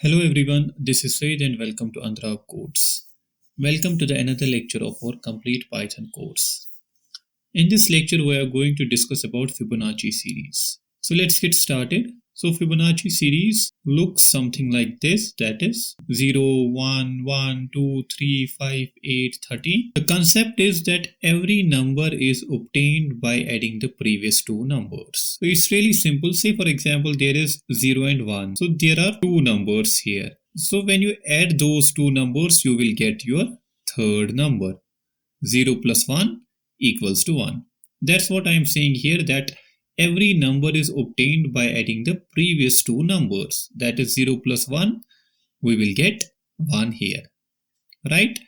Hello everyone, this is Said and welcome to AndrabCodes. Welcome to the another lecture of our complete Python course. In this lecture, we are going to discuss about Fibonacci series. So let's get started. So Fibonacci series looks something like this, that is 0, 1, 1, 2, 3, 5, 8, 30. The concept is that every number is obtained by adding the previous two numbers. So it's really simple. Say for example, there is 0 and 1. So there are two numbers here. So when you add those two numbers, you will get your third number. 0 plus 1 equals to 1. That's what I am saying here, that every number is obtained by adding the previous two numbers. That is 0 plus 1, we will get 1 here, right?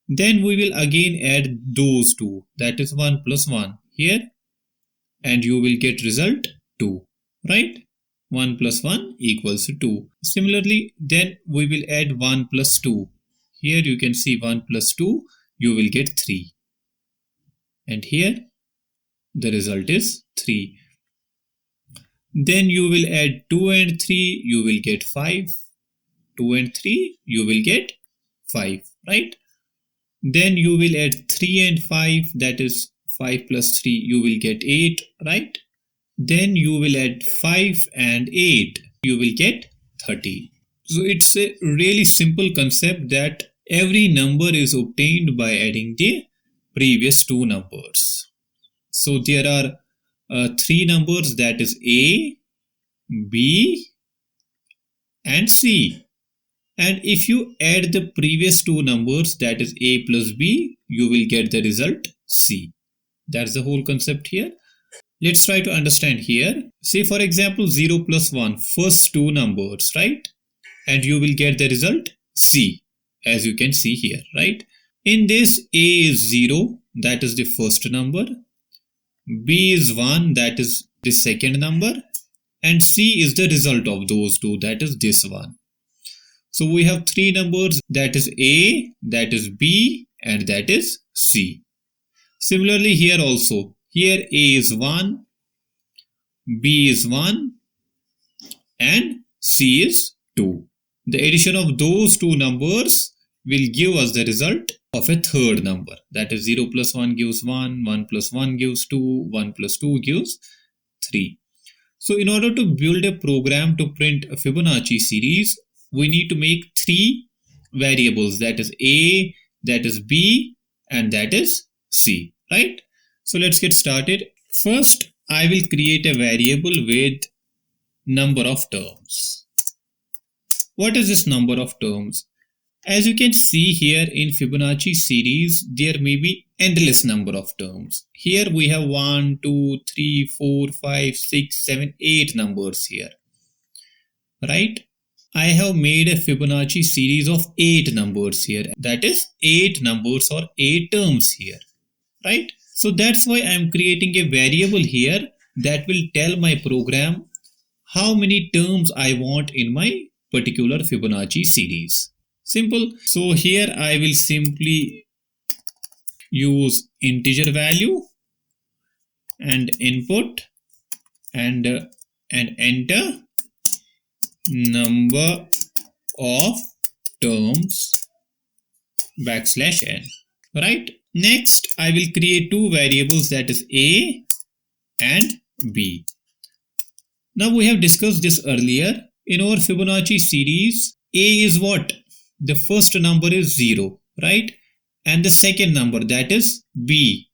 Then we will again add those two, that is 1 plus 1 here, and you will get result 2, right? 1 plus 1 equals to 2. Similarly, then we will add 1 plus 2. Here you can see 1 plus 2, you will get 3. And here the result is 3. Then you will add 2 and 3, you will get 5. 2 and 3, you will get 5, right? Then you will add 3 and 5, that is 5 plus 3, you will get 8, right? Then you will add 5 and 8, you will get 30. So it's a really simple concept that every number is obtained by adding the previous two numbers. So there are three numbers, that is A, B and C. And if you add the previous two numbers, that is A plus B, you will get the result C. That's the whole concept here. Let's try to understand here. Say for example 0 plus 1, first two numbers, right? And you will get the result C, as you can see here, right? In this, A is 0, that is the first number. B is 1, that is the second number. And C is the result of those two, that is this one. So we have three numbers, that is A, that is B, and that is C. Similarly here also, here A is 1, B is 1, and C is 2. The addition of those two numbers will give us the result of a third number. That is 0 plus 1 gives 1, 1 plus 1 gives 2, 1 plus 2 gives 3. So in order to build a program to print a Fibonacci series, we need to make three variables, that is A, that is B, and that is C, right? So let's get started. First, I will create a variable with number of terms. What is this number of terms? As you can see here in Fibonacci series, there may be endless number of terms. Here we have 1, 2, 3, 4, 5, 6, 7, 8 numbers here, right? I have made a Fibonacci series of 8 numbers here. That is 8 numbers or 8 terms here, right? So that's why I am creating a variable here that will tell my program how many terms I want in my particular Fibonacci series. Simple. So here I will simply use integer value and input and enter number of terms \n, right? Next I will create two variables, that is A and B. Now we have discussed this earlier. In our Fibonacci series, A is what? The first number is 0, right? And the second number, that is B,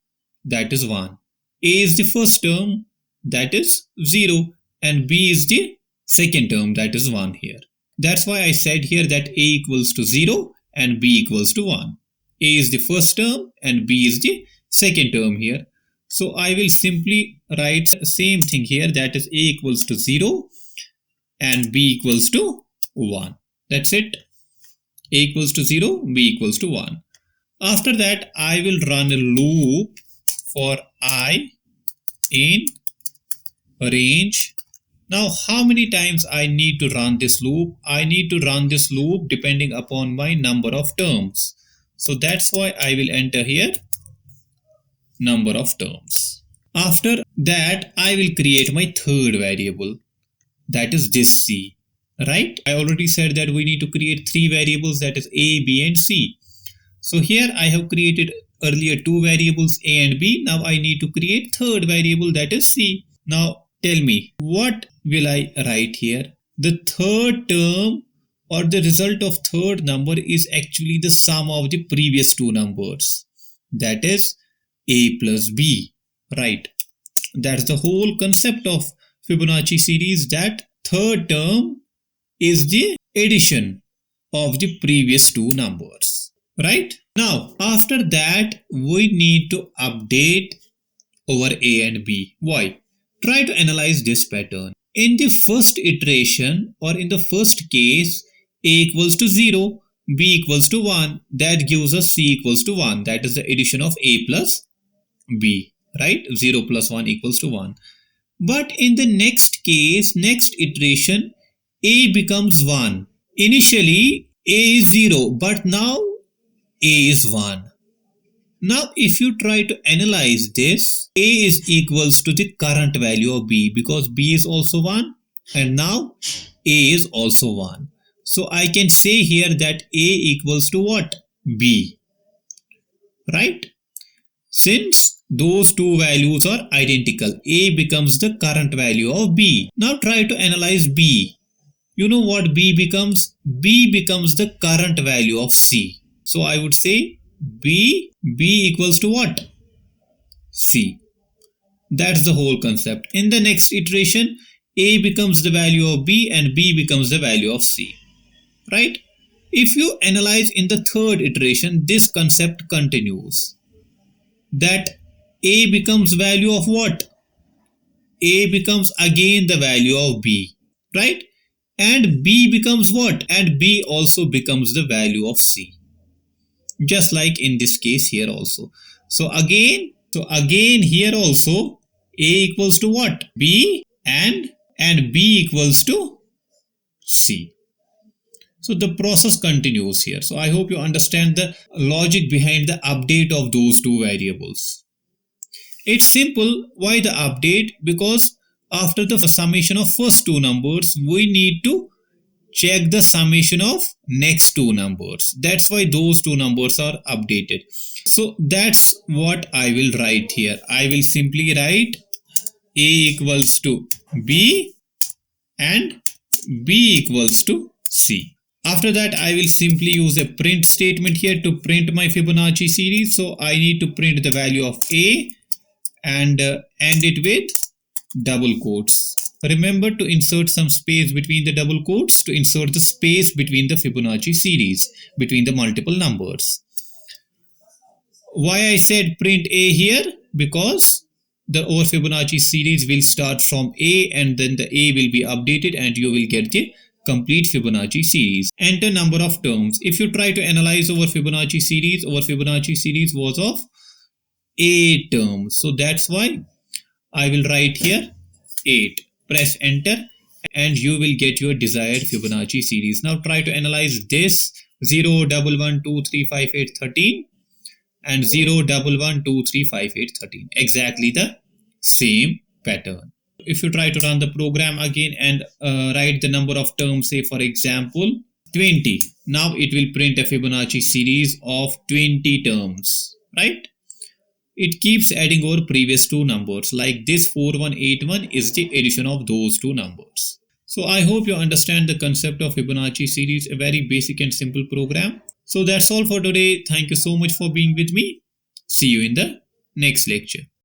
that is 1. A is the first term, that is 0, and B is the second term, that is 1 here. That's why I said here that A equals to 0 and B equals to 1. A is the first term and B is the second term here. So I will simply write the same thing here, that is A equals to 0 and B equals to 1. That's it. A equals to 0, B equals to 1. After that, I will run a loop for I in range. Now, how many times I need to run this loop? I need to run this loop depending upon my number of terms. So that's why I will enter here number of terms. After that, I will create my third variable, that is this C. right? I already said that we need to create three variables, that is A, B and C. So here I have created earlier two variables A and B. Now I need to create third variable, that is C. Now tell me, what will I write here? The third term or the result of third number is actually the sum of the previous two numbers. That is A plus B, right? That's the whole concept of Fibonacci series, that third term is the addition of the previous two numbers, right? Now, after that, we need to update over A and B. Why? Try to analyze this pattern. In the first iteration or in the first case, A equals to 0, B equals to 1. That gives us C equals to 1. That is the addition of A plus B, right? 0 plus 1 equals to 1. But in the next case, next iteration, A becomes 1. Initially, A is 0, but now A is 1. Now, if you try to analyze this, A is equals to the current value of B, because B is also 1 and now A is also 1. So I can say here that A equals to what? B, right? Since those two values are identical, A becomes the current value of B. Now try to analyze B. You know what B becomes? B becomes the current value of C. So I would say B equals to what? C. That's the whole concept. In the next iteration, A becomes the value of B and B becomes the value of C, right? If you analyze in the third iteration, this concept continues. That A becomes value of what? A becomes again the value of B, right? And B becomes what? And B also becomes the value of C. Just like in this case here also. So again here also A equals to what? B and B equals to C. So the process continues here. So I hope you understand the logic behind the update of those two variables. It's simple. Why the update? Because after the summation of first two numbers, we need to check the summation of next two numbers. That's why those two numbers are updated. So that's what I will write here. I will simply write A equals to B and B equals to C. After that, I will simply use a print statement here to print my Fibonacci series. So I need to print the value of A and end it with double quotes. Remember to insert some space between the double quotes to insert the space between the Fibonacci series, between the multiple numbers. Why I said print A here? Because our Fibonacci series will start from A and then the A will be updated and you will get the complete Fibonacci series. Enter number of terms. If you try to analyze our Fibonacci series was of 8 terms. So that's why I will write here 8. Press enter and you will get your desired Fibonacci series. Now try to analyze this 0, 1, 1, 2, 3, 5, 8, 13 and 0, 1, 1, 2, 3, 5, 8, 13. Exactly the same pattern. If you try to run the program again and write the number of terms, say for example 20. Now it will print a Fibonacci series of 20 terms, right? It keeps adding over previous two numbers, like this 4181 is the addition of those two numbers. So I hope you understand the concept of Fibonacci series, a very basic and simple program. So that's all for today. Thank you so much for being with me. See you in the next lecture.